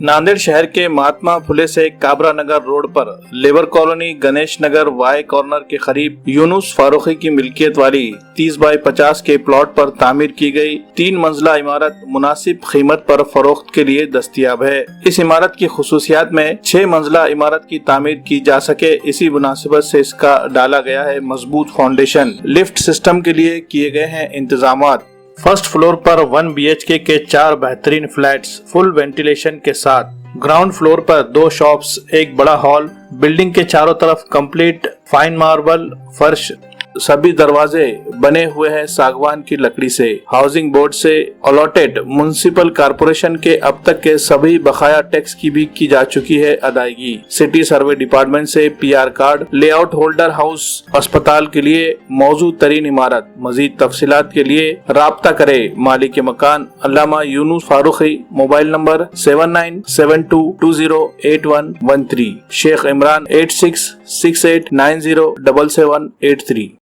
नांदेड़ शहर के महात्मा फुले से काबरा नगर रोड पर labour colony Ganesh Nagar Y corner के करीब यूनुस फारूकी की मिल्कियत वाली 30 बाई 50 के प्लॉट पर तामीर की गई 3 मंजिला इमारत मुनासिब कीमत पर फरोख्त के लिए दस्तयाब है। इस इमारत की खुसूसियात में 6 मंजिला इमारत की तामीर की जा सके, इसी मुनासिबत से इसका डाला गया है मजबूत फाउंडेशन। लिफ्ट सिस्टम के लिए किए गए हैं इंतजामात। फर्स्ट फ्लोर पर 1 BHK के 4 बेहतरीन फ्लैट्स फुल वेंटिलेशन के साथ। ग्राउंड फ्लोर पर 2 शॉप्स, एक बड़ा हॉल। बिल्डिंग के चारों तरफ कंप्लीट फाइन मार्बल फर्श, सभी दरवाजे बने हुए हैं सागवान की लकड़ी से। हाउसिंग बोर्ड से अलॉटेड। म्युनिसिपल कॉर्पोरेशन के अब तक के सभी बकाया टैक्स की भी की जा चुकी है अदायगी। सिटी सर्वे डिपार्टमेंट से PR card. Layout holder house अस्पताल के लिए मौजूद तरीन इमारत। मजीद तफसीलात के लिए राब्ता करे मालिक मकान अल्लामा यूनुस फारूकी। Mobile number 7972208113। शेख इमरान 8668907783।